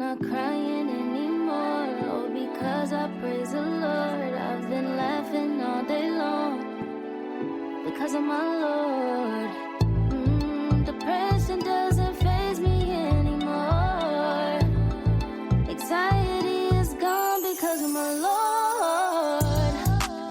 not crying anymore. Oh, because I praise the Lord. I've been laughing all day long because of my Lord. Depression doesn't faze me anymore. Anxiety is gone because of my Lord.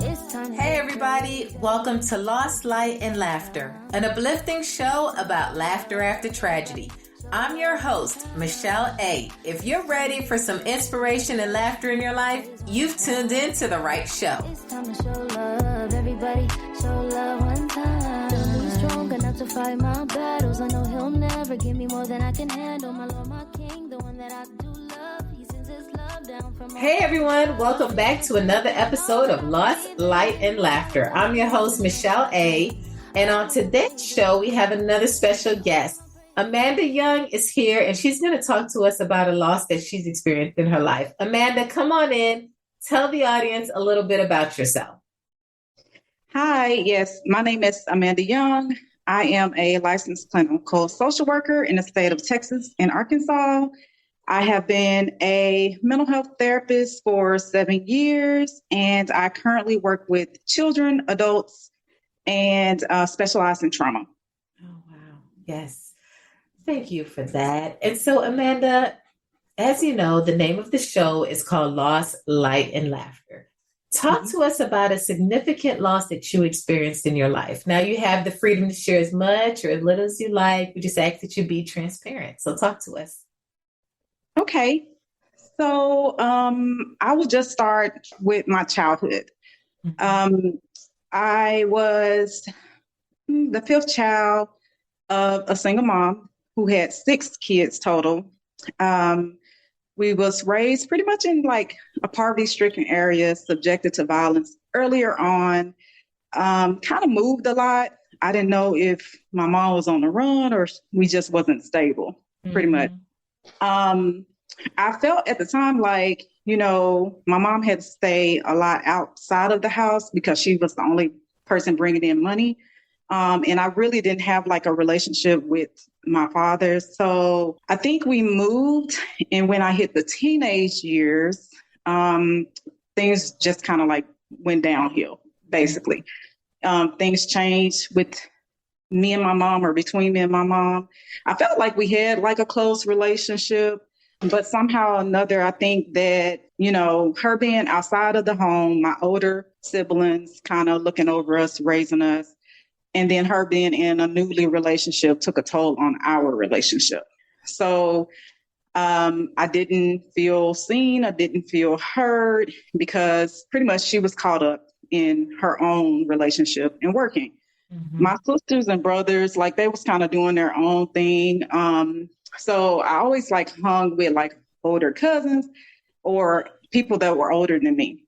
It's time. Hey everybody, welcome to Lost Light and Laughter, an uplifting show about laughter after tragedy. I'm your host, Michelle A. If you're ready for some inspiration and laughter in your life, you've tuned in to the right show. It's time to show love, everybody. Show love one time. Feel me strong enough to fight my battles. I know he'll never give me more than I can handle. My Lord, my King, the one that I do love. He sends his love down from Hey everyone, welcome back to another episode of Lost Light and Laughter. I'm your host, Michelle A. And on today's show, we have another special guest. Amanda Young is here, and she's going to talk to us about a loss that she's experienced in her life. Amanda, come on in. Tell the audience a little bit about yourself. Hi, yes, my name is Amanda Young. I am a licensed clinical social worker in the state of Texas and Arkansas. I have been a mental health therapist for 7 years, and I currently work with children, adults, and specialize in trauma. Oh, wow. Yes. Thank you for that. And so, Amanda, as you know, the name of the show is called Lost, Light, and Laughter. Talk to us about a significant loss that you experienced in your life. Now, you have the freedom to share as much or as little as you like. We just ask that you be transparent. So talk to us. Okay. So I will just start with my childhood. I was the fifth child of a single mom who had 6 kids total. We was raised pretty much in like a poverty-stricken area, subjected to violence earlier on, kind of moved a lot. I didn't know if my mom was on the run or we just wasn't stable, pretty much. I felt at the time like, you know, my mom had to stay a lot outside of the house because she was the only person bringing in money. And I really didn't have like a relationship with my father. So I think we moved. And when I hit the teenage years, things just kind of like went downhill, basically. Things changed with me and my mom, or between me and my mom. I felt like we had like a close relationship, but somehow or another, I think that, you know, her being outside of the home, my older siblings kind of looking over us, raising us, and then her being in a newly relationship took a toll on our relationship. So I didn't feel seen. I didn't feel heard because pretty much she was caught up in her own relationship and working. My sisters and brothers, like they was kind of doing their own thing. So I always like hung with like older cousins or people that were older than me.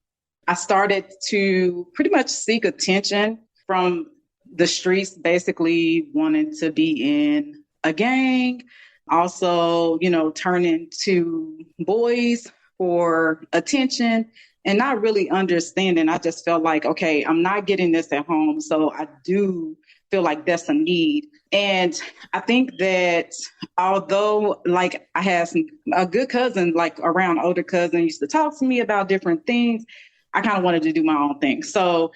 I started to pretty much seek attention from the streets, basically wanting to be in a gang, also, you know, turning to boys for attention and not really understanding. I just felt like, okay, I'm not getting this at home. So I do feel like that's a need. And I think that although like I had a good cousin, like around older cousin used to talk to me about different things, I kind of wanted to do my own thing. So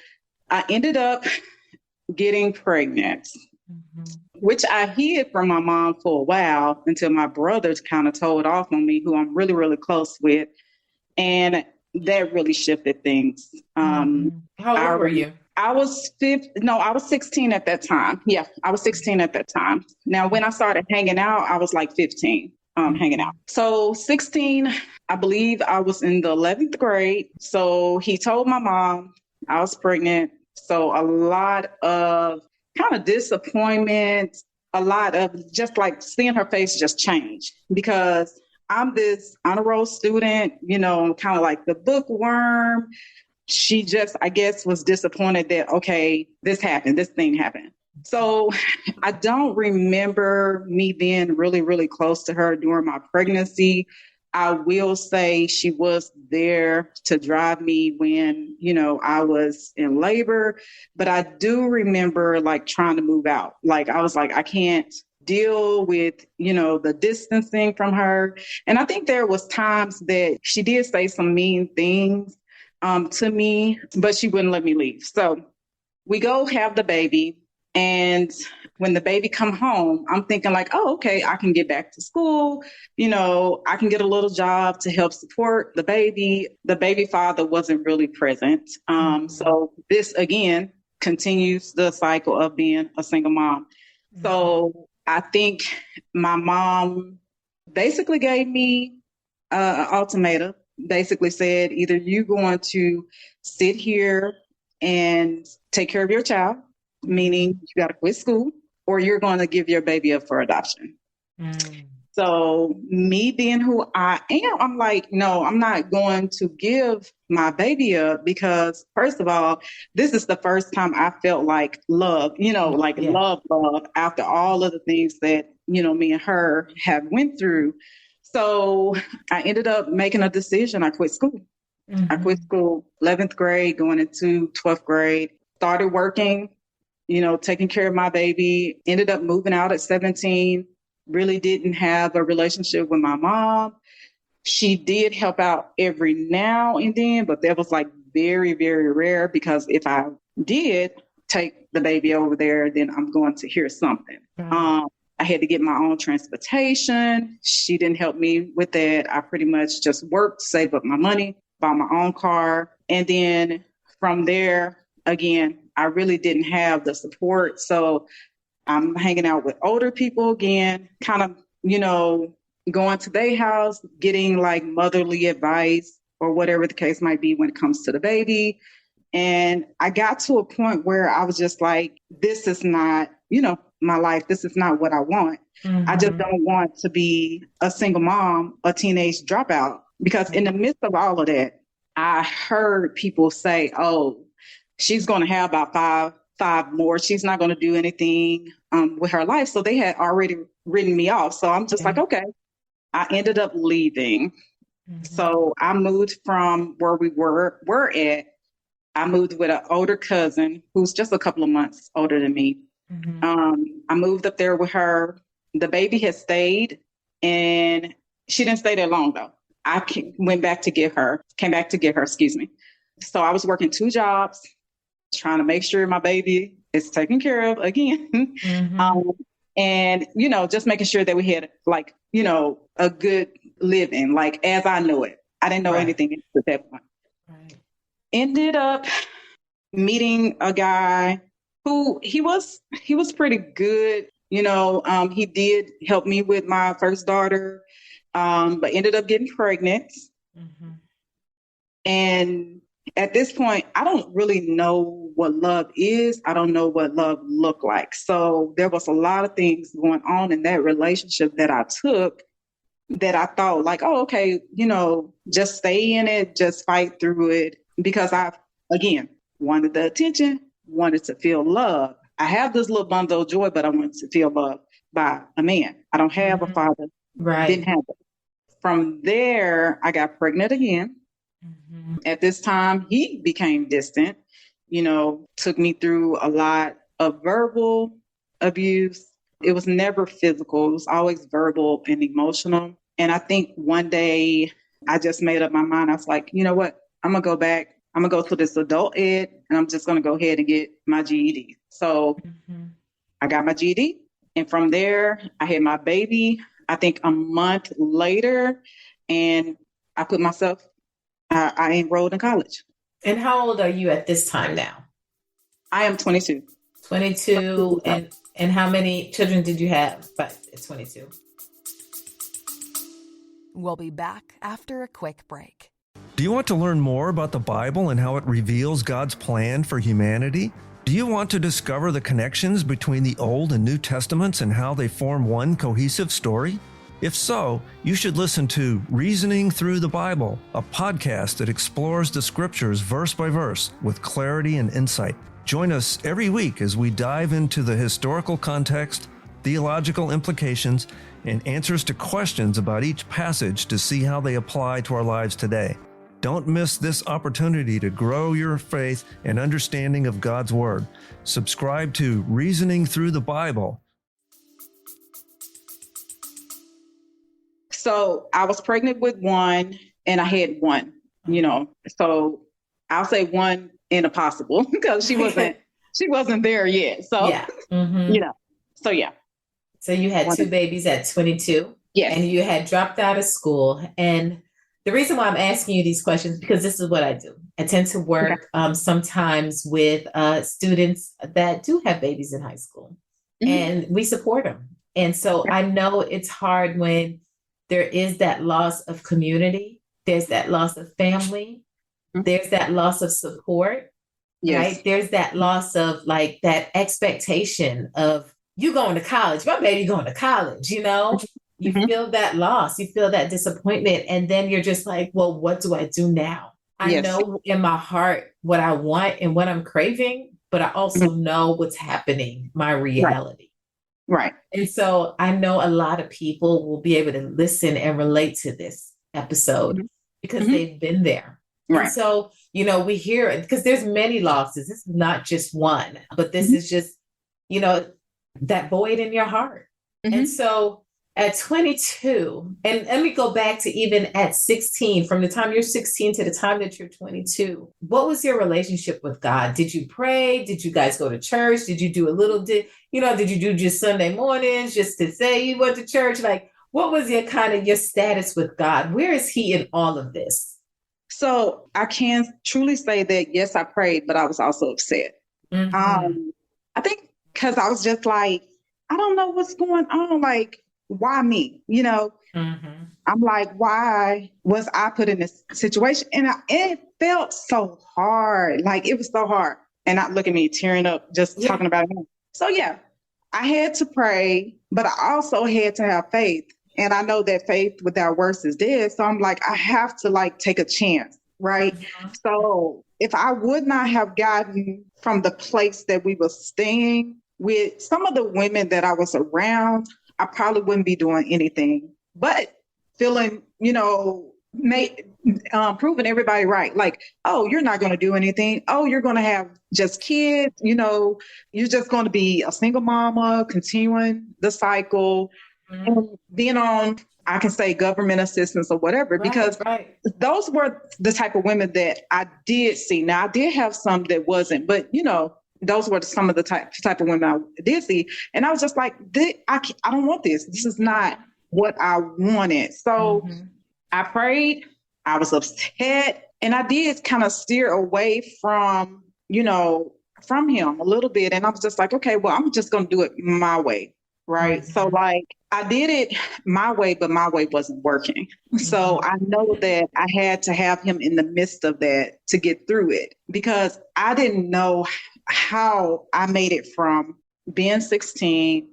I ended up getting pregnant, which I hid from my mom for a while until my brothers kind of told off on me, who I'm really, really close with. And that really shifted things. How old were you? I was 16 at that time. Yeah, I was 16 at that time. Now, when I started hanging out, I was like 15 hanging out. So 16, I believe I was in the 11th grade. So he told my mom I was pregnant. So a lot of kind of disappointment, a lot of just like seeing her face just change because I'm this honor roll student, you know, kind of like the bookworm. She just, I guess, was disappointed that, okay, this thing happened. So I don't remember me being really, really close to her during my pregnancy. I will say she was there to drive me when, you know, I was in labor, but I do remember like trying to move out. Like I was like, I can't deal with, the distancing from her. And I think there was times that she did say some mean things to me, but she wouldn't let me leave. So we go have the baby. And when the baby come home, I'm thinking like, oh, okay, I can get back to school. I can get a little job to help support the baby. The baby father wasn't really present. So this, again, continues the cycle of being a single mom. So I think my mom basically gave me an ultimatum, basically said, either you're going to sit here and take care of your child, meaning you got to quit school, or you're going to give your baby up for adoption. So me being who I am, I'm like, no, I'm not going to give my baby up because, first of all, this is the first time I felt like love, love after all of the things that, me and her have went through. So I ended up making a decision. I quit school. I quit school, 11th grade, going into 12th grade, started working, taking care of my baby, ended up moving out at 17. Really didn't have a relationship with my mom. She did help out every now and then, but that was like very, very rare because if I did take the baby over there, then I'm going to hear something. I had to get my own transportation. She didn't help me with that. I pretty much just worked, saved up my money, bought my own car. And then from there, again, I really didn't have the support. So I'm hanging out with older people again, kind of, going to their house, getting like motherly advice or whatever the case might be when it comes to the baby. And I got to a point where I was just like, this is not, my life. This is not what I want. I just don't want to be a single mom, a teenage dropout, because in the midst of all of that, I heard people say, oh, she's going to have about five more. She's not going to do anything with her life. So they had already written me off. So I'm just like, okay. I ended up leaving. So I moved from where we were at. I moved with an older cousin who's just a couple of months older than me. I moved up there with her. The baby had stayed and she didn't stay there long though. I came back to get her, excuse me. So I was working 2 jobs, trying to make sure my baby is taken care of again. And, just making sure that we had like, a good living, like as I know it. I didn't know anything at that point. Ended up meeting a guy who he was pretty good. He did help me with my first daughter, but ended up getting pregnant. And at this point, I don't really know what love is. I don't know what love looked like. So there was a lot of things going on in that relationship that I took that I thought like, oh, okay, just stay in it, just fight through it. Because I, again, wanted the attention, wanted to feel love. I have this little bundle of joy, but I wanted to feel loved by a man. I don't have a father. Didn't have it. From there, I got pregnant again. At this time, he became distant, took me through a lot of verbal abuse. It was never physical. It was always verbal and emotional. And I think one day I just made up my mind. I was like, you know what? I'm going to go back. I'm going to go to this adult ed and I'm just going to go ahead and get my GED. So I got my GED. And from there, I had my baby, I think a month later, and I put myself, I enrolled in college. And how old are you at this time now? I am 22. 22. And how many children did you have by 22? We'll be back after a quick break. Do you want to learn more about the Bible and how it reveals God's plan for humanity? Do you want to discover the connections between the Old and New Testaments and how they form one cohesive story? If so, you should listen to Reasoning Through the Bible, a podcast that explores the scriptures verse by verse with clarity and insight. Join us every week as we dive into the historical context, theological implications, and answers to questions about each passage to see how they apply to our lives today. Don't miss this opportunity to grow your faith and understanding of God's Word. Subscribe to Reasoning Through the Bible. So I was pregnant with one and I had one, so I'll say one and a possible because she wasn't there yet. So, Yeah. Mm-hmm. So yeah. So you had two babies at 22. Yes. And you had dropped out of school. And the reason why I'm asking you these questions, because this is what I do. I tend to work sometimes with students that do have babies in high school, and we support them. And so I know it's hard when there is that loss of community, there's that loss of family, there's that loss of support, right? There's that loss of like that expectation of you going to college, my baby going to college, You feel that loss, you feel that disappointment. And then you're just like, well, what do I do now? I know in my heart what I want and what I'm craving, but I also know what's happening, my reality. Right. And so I know a lot of people will be able to listen and relate to this episode because they've been there. Right. And so, we hear it because there's many losses. This is not just one, but this is just, that void in your heart. And so at 22, and let me go back to even at 16, from the time you're 16 to the time that you're 22, what was your relationship with God? Did you pray? Did you guys go to church? Did you do did you do just Sunday mornings just to say you went to church? Like, what was your status with God? Where is he in all of this? So I can truly say that, yes, I prayed, but I was also upset. I think because I was just like, I don't know what's going on. Like, why me? I'm like, why was I put in this situation? And it felt so hard. Like, it was so hard. And look at me tearing up just talking about it. So yeah, I had to pray, but I also had to have faith. And I know that faith without works is dead. So I'm like, I have to take a chance. Right. So if I would not have gotten from the place that we were staying with some of the women that I was around, I probably wouldn't be doing anything but feeling, proving everybody right. Like, oh, you're not going to do anything. Oh, you're going to have just kids. You're just going to be a single mama, continuing the cycle and being on, I can say, government assistance or whatever, because those were the type of women that I did see. Now, I did have some that wasn't, but, those were some of the type of women I did see. And I was just like, I don't want this. This is not what I wanted. So I prayed. I was upset. And I did kind of steer away from him a little bit. And I was just like, okay, well, I'm just going to do it my way. Right. So I did it my way, but my way wasn't working. So I know that I had to have him in the midst of that to get through it, because I didn't know how I made it from being 16,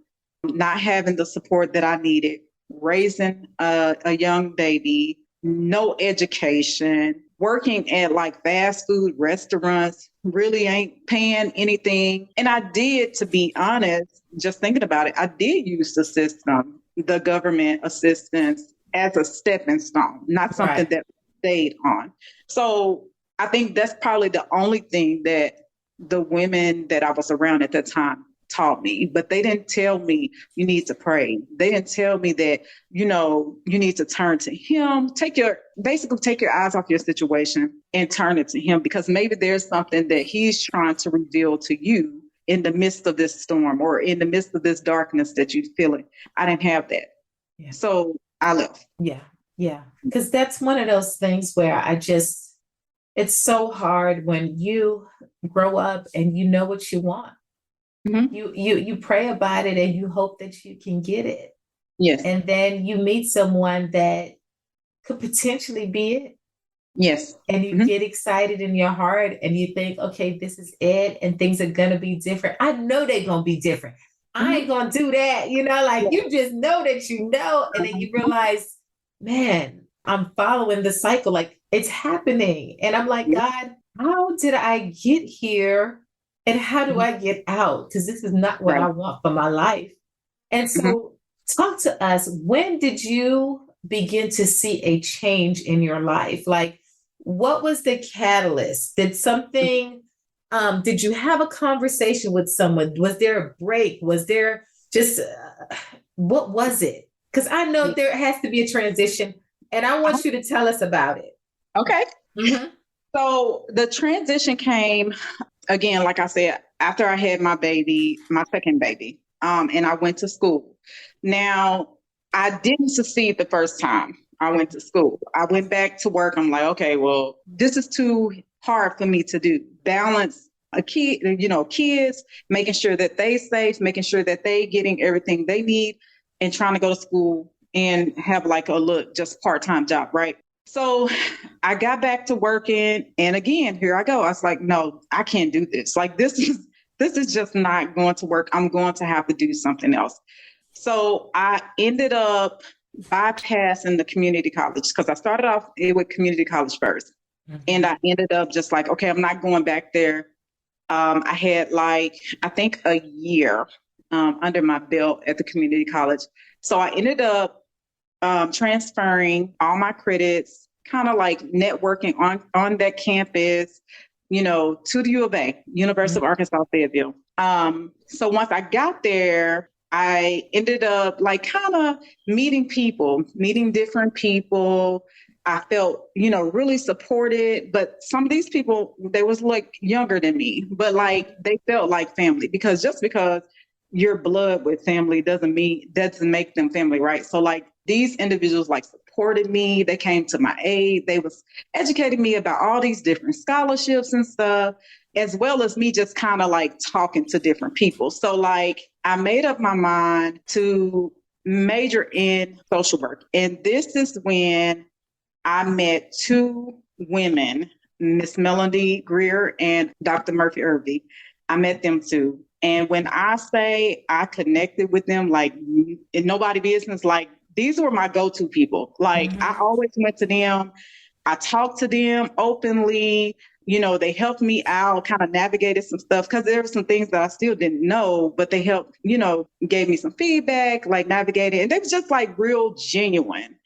not having the support that I needed, raising a young baby, no education, working at fast food restaurants, really ain't paying anything. And I did, to be honest, just thinking about it, I did use the system, the government assistance, as a stepping stone, not something that stayed on. So I think that's probably the only thing that the women that I was around at that time taught me, but they didn't tell me you need to pray. They didn't tell me that, you need to turn to him, take your eyes off your situation and turn it to him, because maybe there's something that he's trying to reveal to you in the midst of this storm or in the midst of this darkness that you're feeling. I didn't have that. Yeah. So I left. Yeah. Yeah. Because that's one of those things where it's so hard when you grow up and you know what you want. You pray about it and you hope that you can get it. Yes. And then you meet someone that could potentially be it. Yes. And you get excited in your heart and you think, okay, this is it and things are going to be different. I know they're going to be different. I ain't going to do that. You just know that and then you realize, man, I'm following the cycle. It's happening. And I'm like, God, how did I get here? And how do I get out? Because this is not what I want for my life. And so talk to us. When did you begin to see a change in your life? What was the catalyst? Did something, did you have a conversation with someone? Was there a break? Was there just, what was it? Because I know there has to be a transition, and I want you to tell us about it. Okay. Mm-hmm. So the transition came again, like I said, after I had my baby, my second baby, and I went to school. Now, I didn't succeed the first time I went to school. I went back to work. I'm like, okay, well, this is too hard for me to do. Balance a kid, kids, making sure that they safe, making sure that they getting everything they need, and trying to go to school and have like a look just part-time job, right? So I got back to working, and again, here I go. I was like, no, I can't do this. Like this is just not going to work. I'm going to have to do something else. So I ended up bypassing the community college because I started off with community college first. And I ended up just like, okay, I'm not going back there. I had like, I think a year under my belt at the community college. So I ended up transferring all my credits, kind of like networking on that campus, to the U of A, University of Arkansas, Fayetteville. So once I got there, I ended up like kind of meeting different people. I felt, really supported, but some of these people, they was like younger than me, but like they felt like family because you're blood with family doesn't make them family, right? So like these individuals like supported me. They came to my aid. They was educating me about all these different scholarships and stuff, as well as me just kind of like talking to different people. So like I made up my mind to major in social work. And this is when I met two women, Miss Melody Greer and Dr. Murphy Irby. I met them too. And when I say I connected with them, like in nobody business, like these were my go-to people. Like I always went to them. I talked to them openly. They helped me out, kind of navigated some stuff because there were some things that I still didn't know, but they helped, gave me some feedback, like navigated. And they were just like real genuine.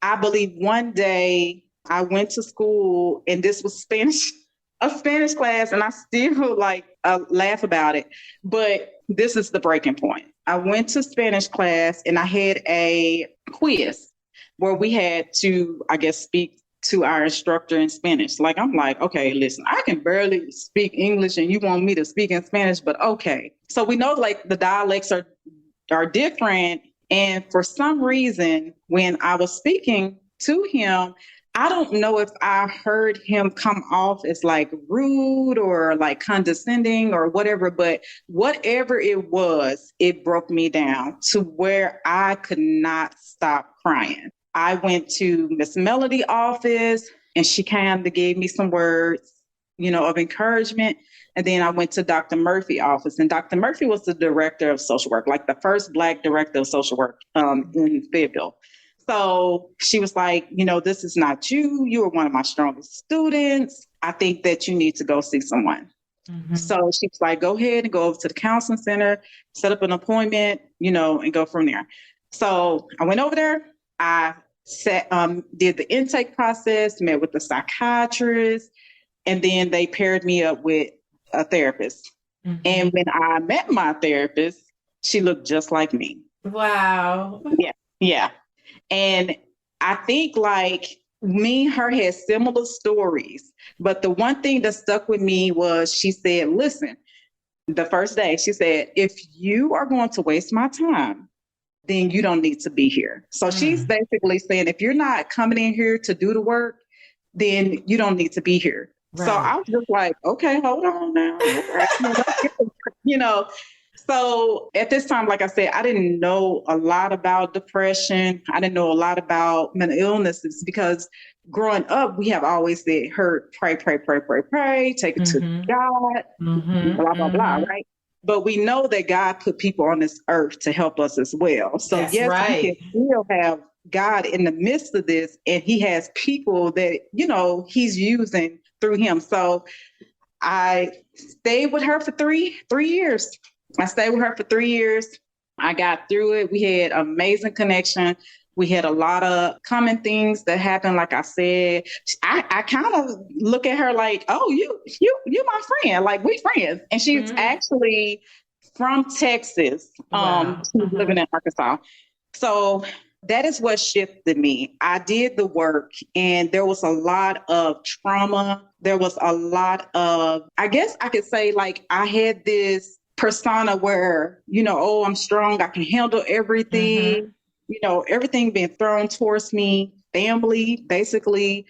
I believe one day I went to school and this was a Spanish class, and I still like laugh about it. But this is the breaking point. I went to Spanish class and I had a quiz where we had to, I guess, speak to our instructor in Spanish. Like, I'm like, okay, listen, I can barely speak English and you want me to speak in Spanish, but okay. So we know like the dialects are different. And for some reason, when I was speaking to him, I don't know if I heard him come off as like rude or like condescending or whatever, but whatever it was, it broke me down to where I could not stop crying. I went to Miss Melody's office and she kind of gave me some words, of encouragement. And then I went to Dr. Murphy's office, and Dr. Murphy was the director of social work, like the first Black director of social work in Fayetteville. So she was like, this is not you. You are one of my strongest students. I think that you need to go see someone. So she was like, go ahead and go over to the counseling center, set up an appointment, and go from there. So I went over there. I did the intake process, met with the psychiatrist, and then they paired me up with a therapist. And when I met my therapist, she looked just like me. Wow. Yeah. And I think like me and her had similar stories, but the one thing that stuck with me was she said, listen, the first day she said, if you are going to waste my time, then you don't need to be here. So she's basically saying, if you're not coming in here to do the work, then you don't need to be here. Right. So I was just like, okay, hold on now. So at this time, like I said, I didn't know a lot about depression. I didn't know a lot about mental illnesses because growing up, we have always heard pray, pray, pray, pray, pray, take it to God, blah, blah, blah, right? But we know that God put people on this earth to help us as well. So That's yes, right. we can still have God in the midst of this, and he has people that, he's using through him. So I stayed with her for three years. I stayed with her for 3 years. I got through it. We had amazing connection. We had a lot of common things that happened. Like I said, I kind of look at her like, oh, you my friend. Like we friends. And she's actually from Texas. Wow. She's living in Arkansas. So that is what shifted me. I did the work, and there was a lot of trauma. There was a lot of, I guess I could say, like, I had this persona where, oh, I'm strong. I can handle everything, everything being thrown towards me, family, basically,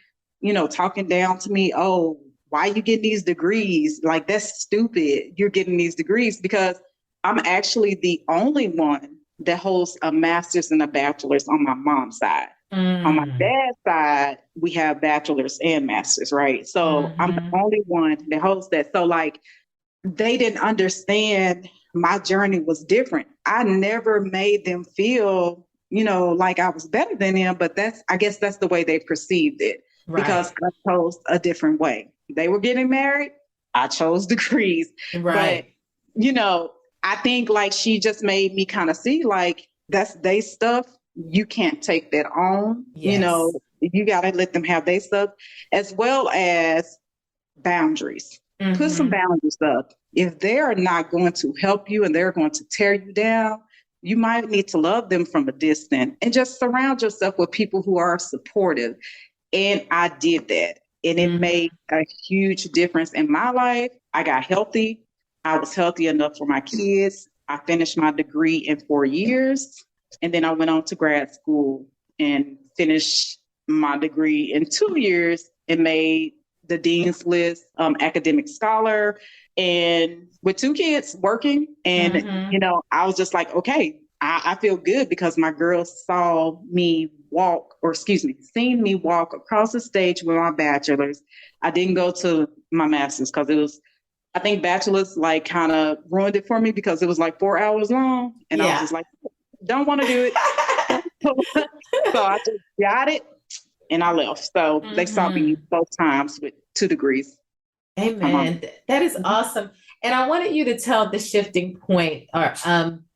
talking down to me. Oh, why you getting these degrees? Like, that's stupid. You're getting these degrees because I'm actually the only one that holds a master's and a bachelor's on my mom's side. On my dad's side, we have bachelor's and masters, right? So I'm the only one that holds that. So like, they didn't understand my journey was different. I never made them feel, like I was better than them, but I guess that's the way they perceived it, because I chose a different way. They were getting married. I chose degrees. Right. But, I think like she just made me kind of see like that's they stuff. You can't take that on. Yes. You got to let them have their stuff, as well as boundaries. Put some boundaries up. If they're not going to help you and they're going to tear you down, you might need to love them from a distance and just surround yourself with people who are supportive. And I did that. And it made a huge difference in my life. I got healthy. I was healthy enough for my kids. I finished my degree in 4 years. And then I went on to grad school and finished my degree in 2 years and made the dean's list, academic scholar, and with 2 kids working. And, I was just like, okay, I feel good because my girls seen me walk across the stage with my bachelor's. I didn't go to my master's because I think bachelor's like kind of ruined it for me because it was like 4 hours long. And I was just like, don't want to do it. So I just got it and I left. So they saw me both times with 2 degrees. Amen. That is awesome. And I wanted you to tell the shifting point,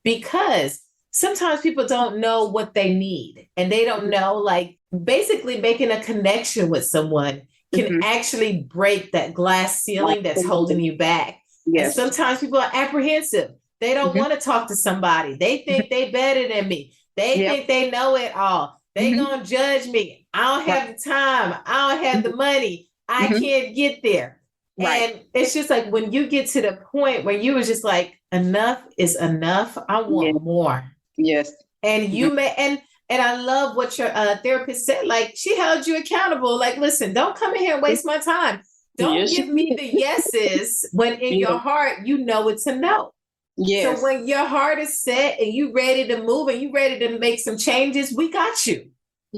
because sometimes people don't know what they need, and they don't know, like, basically making a connection with someone can actually break that glass ceiling that's holding you back. Yes. And sometimes people are apprehensive. They don't want to talk to somebody. They think they better than me. They think they know it all. They gonna judge me. I don't have the time. I don't have the money. I can't get there. And it's just like when you get to the point where you was just like, enough is enough. I want more. Yes. And you may, and I love what your therapist said. Like, she held you accountable. Like, listen, don't come in here and waste my time. Don't give me the yeses when in your heart, it's a no. Yes. So when your heart is set and you ready to move and you ready to make some changes, we got you.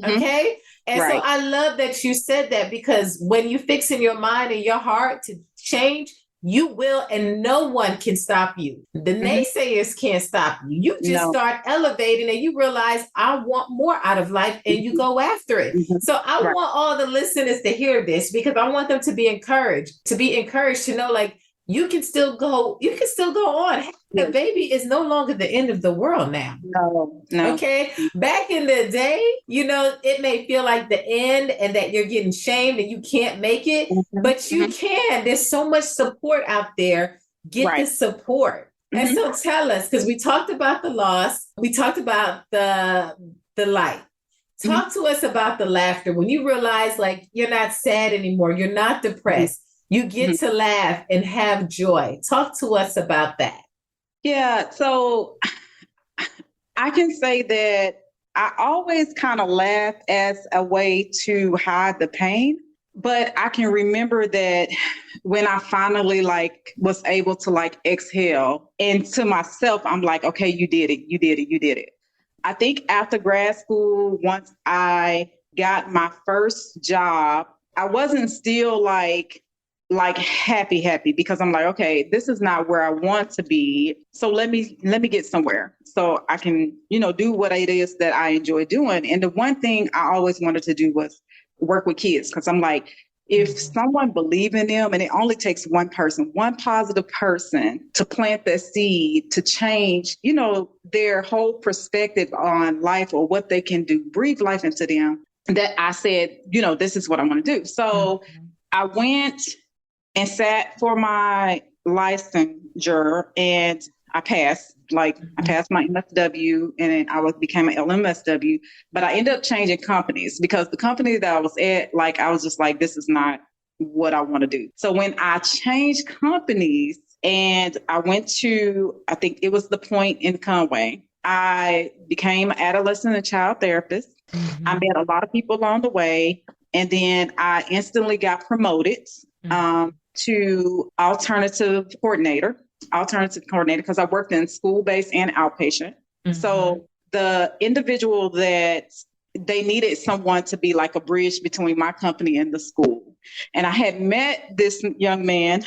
Okay. And so I love that you said that, because when you fix in your mind and your heart to change, you will, and no one can stop you. The naysayers can't stop you. You just start elevating and you realize, I want more out of life, and you go after it. So I want all the listeners to hear this, because I want them to be encouraged to know, like, you can still go on. The baby is no longer the end of the world now. No. Okay. Back in the day, it may feel like the end and that you're getting shamed and you can't make it, but you can. There's so much support out there. Get the support. And so tell us, because we talked about the loss, we talked about the light. Talk to us about the laughter. When you realize, like, you're not sad anymore, you're not depressed. You get to laugh and have joy. Talk to us about that. Yeah, so I can say that I always kind of laugh as a way to hide the pain. But I can remember that when I finally was able to exhale, and to myself, I'm like, okay, you did it. I think after grad school, once I got my first job, I wasn't still like happy, because I'm like, okay, this is not where I want to be. So let me get somewhere so I can, do what it is that I enjoy doing. And the one thing I always wanted to do was work with kids, because I'm like, if someone believes in them, and it only takes one person, one positive person to plant that seed to change, their whole perspective on life or what they can do, breathe life into them, that I said, this is what I want to do. So I went and sat for my licensure, and I passed. Like I passed my MSW and then became an LMSW, but I ended up changing companies because the company that I was at, like I was just like, this is not what I want to do. So when I changed companies and I went to, I think it was the Point in Conway, I became an adolescent and child therapist. I met a lot of people along the way, and then I instantly got promoted to alternative coordinator because I worked in school-based and outpatient. So the individual that they needed someone to be like a bridge between my company and the school. And I had met this young man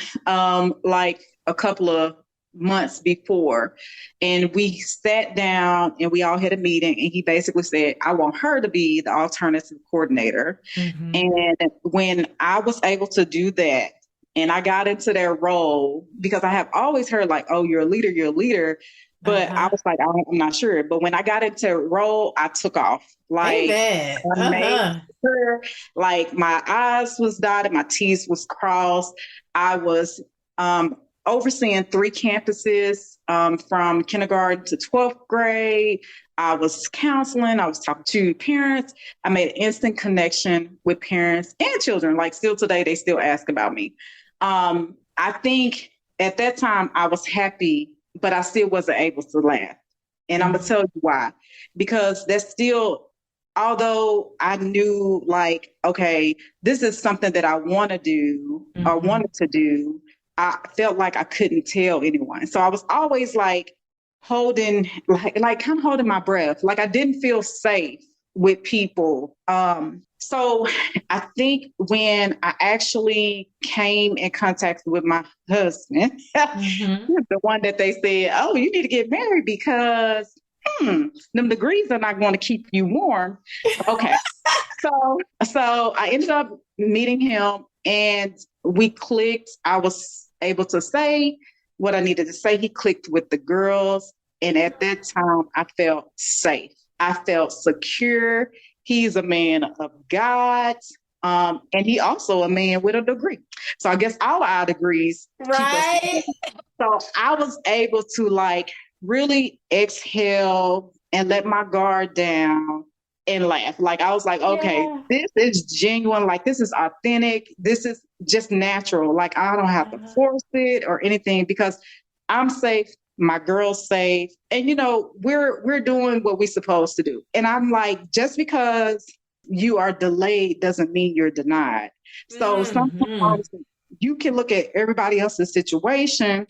like a couple of months before, and we sat down and we all had a meeting, and he basically said, I want her to be the alternative coordinator. And when I was able to do that, and I got into their role, because I have always heard like, oh, you're a leader. But I was like, I'm not sure. But when I got into role, I took off. Like, I made sure, like my I's was dotted, my T's was crossed. I was overseeing 3 campuses from kindergarten to 12th grade. I was counseling. I was talking to parents. I made an instant connection with parents and children. Like still today, they still ask about me. I think at that time I was happy, but I still wasn't able to laugh. And I'm going to tell you why. Because that's still, although I knew like, okay, this is something that I want to do or wanted to do, I felt like I couldn't tell anyone. So I was always like holding, like kind of holding my breath. Like I didn't feel safe with people. So I think when I actually came in contact with my husband, the one that they said, oh, you need to get married because them degrees are not going to keep you warm. Okay. So I ended up meeting him and we clicked. I was able to say what I needed to say. He clicked with the girls. And at that time, I felt safe. I felt secure. He's a man of God. And he also a man with a degree. So I guess all our degrees. Right. So I was able to like really exhale and let my guard down and laugh. Like I was like, okay, this is genuine. Like this is authentic. This is just natural. Like I don't have to force it or anything because I'm safe. My girl's safe. And, you know, we're doing what we're supposed to do. And I'm like, just because you are delayed doesn't mean you're denied. So sometimes you can look at everybody else's situation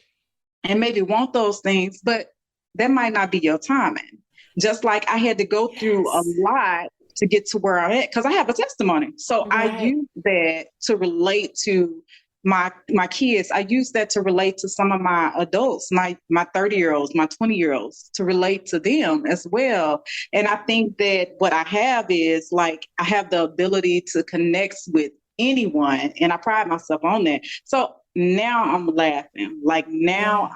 and maybe want those things, but that might not be your timing. Just like I had to go through a lot to get to where I'm at because I have a testimony. So I use that to relate to my kids. I use that to relate to some of my adults, my 30-year-olds, my 20-year-olds, to relate to them as well. And I think that what I have is like, I have the ability to connect with anyone and I pride myself on that. So now I'm laughing. Like now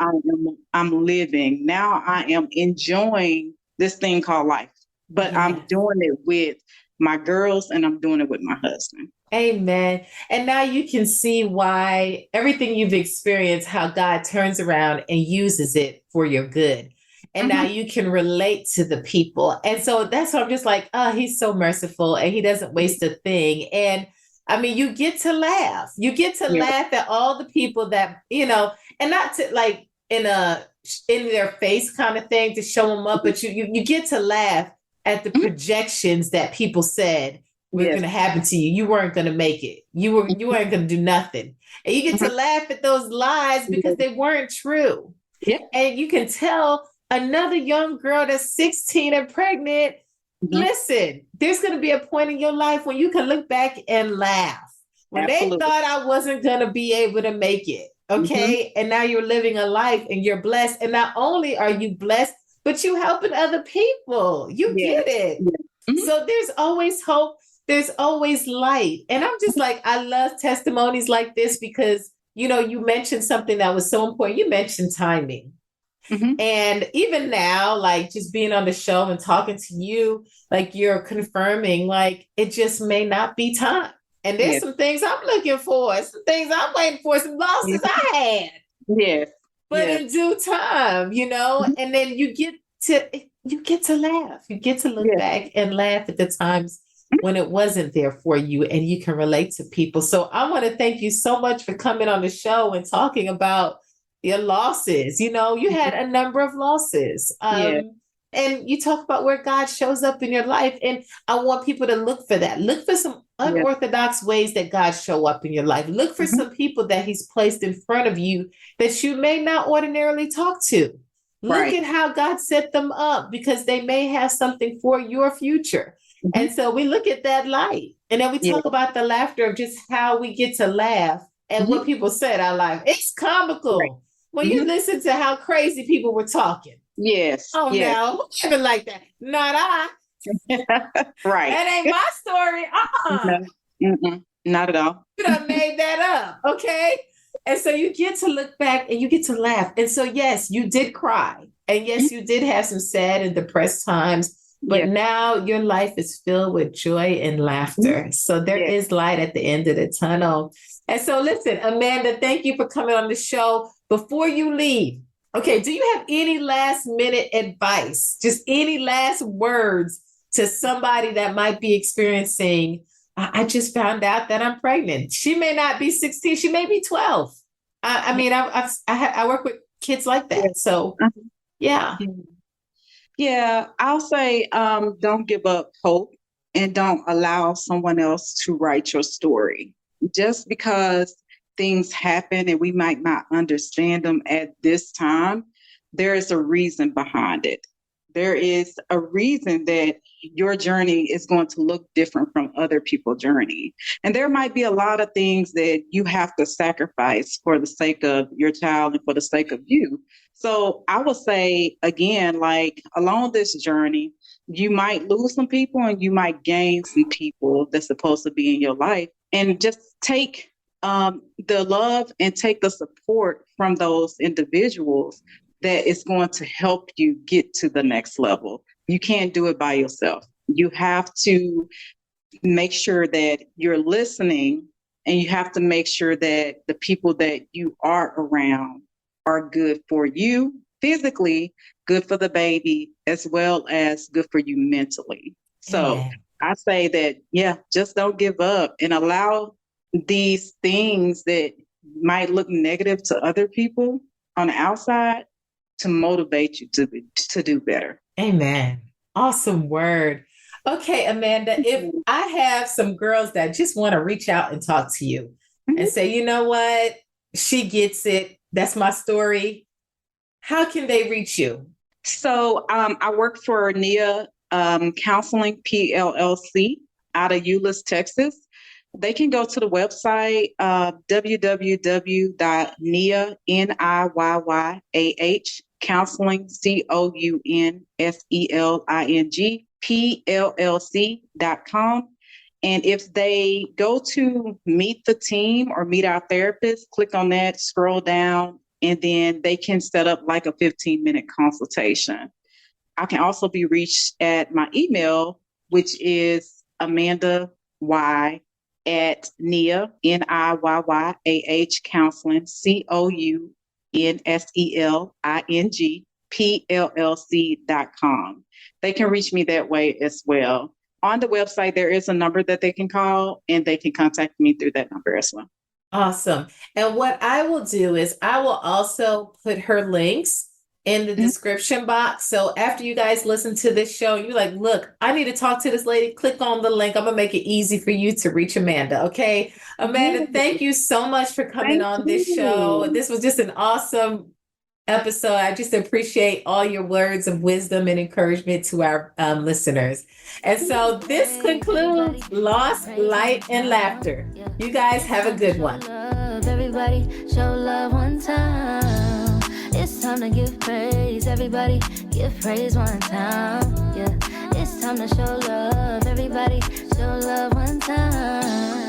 I'm living. Now I am enjoying this thing called life, but I'm doing it with my girls and I'm doing it with my husband. Amen. And now you can see why everything you've experienced, how God turns around and uses it for your good. And now you can relate to the people. And so that's why I'm just like, oh, he's so merciful and he doesn't waste a thing. And I mean, you get to laugh. You get to laugh at all the people that, you know, and not to like in their face kind of thing to show them up, but you get to laugh at the projections that people said was going to happen to you. You weren't going to make it. You weren't going to do nothing. And you get to laugh at those lies because they weren't true. Yeah. And you can tell another young girl that's 16 and pregnant, listen, there's going to be a point in your life when you can look back and laugh. When they thought I wasn't going to be able to make it. Okay. And now you're living a life and you're blessed. And not only are you blessed, but you helping other people. You get it. So there's always hope. There's always light. And I'm just like, I love testimonies like this because, you know, you mentioned something that was so important. You mentioned timing. And even now, like just being on the show and talking to you, like you're confirming, like it just may not be time. And there's some things I'm looking for, some things I'm waiting for, some losses I had. but in due time, and then you get to laugh. You get to look back and laugh at the times when it wasn't there for you and you can relate to people. So I want to thank you so much for coming on the show and talking about your losses. You had a number of losses. And you talk about where God shows up in your life. And I want people to look for that. Look for some unorthodox ways that God show up in your life. Look for some people that he's placed in front of you that you may not ordinarily talk to. Look at how God set them up because they may have something for your future. And so we look at that light. And then we talk about the laughter of just how we get to laugh at what people said our life. It's comical when you listen to how crazy people were talking. Yes. Oh, no, even like that. Not I. That ain't my story. No. Not at all. You done made that up. Okay. And so you get to look back and you get to laugh. And so, yes, you did cry. And yes, you did have some sad and depressed times. But now your life is filled with joy and laughter. So there is light at the end of the tunnel. And so listen, Amanda, thank you for coming on the show. Before you leave, okay, do you have any last minute advice? Just any last words to somebody that might be experiencing, I just found out that I'm pregnant. She may not be 16, she may be 12. I mean, I work with kids like that. So yeah. Yeah, I'll say don't give up hope and don't allow someone else to write your story. Just because things happen and we might not understand them at this time, there is a reason behind it. There is a reason that your journey is going to look different from other people's journey. And there might be a lot of things that you have to sacrifice for the sake of your child and for the sake of you. So I would say, again, like along this journey, you might lose some people and you might gain some people that's supposed to be in your life. And just take the love and take the support from those individuals that is going to help you get to the next level. You can't do it by yourself. You have to make sure that you're listening, and you have to make sure that the people that you are around are good for you physically, good for the baby, as well as good for you mentally. So I say that, just don't give up and allow these things that might look negative to other people on the outside to motivate you to do better. Amen. Awesome word. Okay, Amanda, if I have some girls that just want to reach out and talk to you and say, you know what, she gets it. That's my story. How can they reach you? So I work for NIA Counseling, PLLC, out of Euless, Texas. They can go to the website, www.NIYYAH counseling, COUNSELING, PLLC.com. And if they go to meet the team or meet our therapist, click on that, scroll down, and then they can set up like a 15-minute consultation. I can also be reached at my email, which is Amanda Y at NIYYAH counseling, COUNSELING, PLLC.com. They can reach me that way as well. On the website, there is a number that they can call, and they can contact me through that number as well. Awesome. And what I will do is I will also put her links in the description box. So after you guys listen to this show, you're like, look, I need to talk to this lady. Click on the link. I'm going to make it easy for you to reach Amanda. Okay. Amanda, thank you so much for coming on this show. This was just an awesome episode. I just appreciate all your words of wisdom and encouragement to our listeners. And so this concludes Lost, Light, and Laughter. You guys have a good one. Everybody show love one time. It's time to give praise. Everybody give praise one time. Yeah, it's time to show love. Everybody show love one time.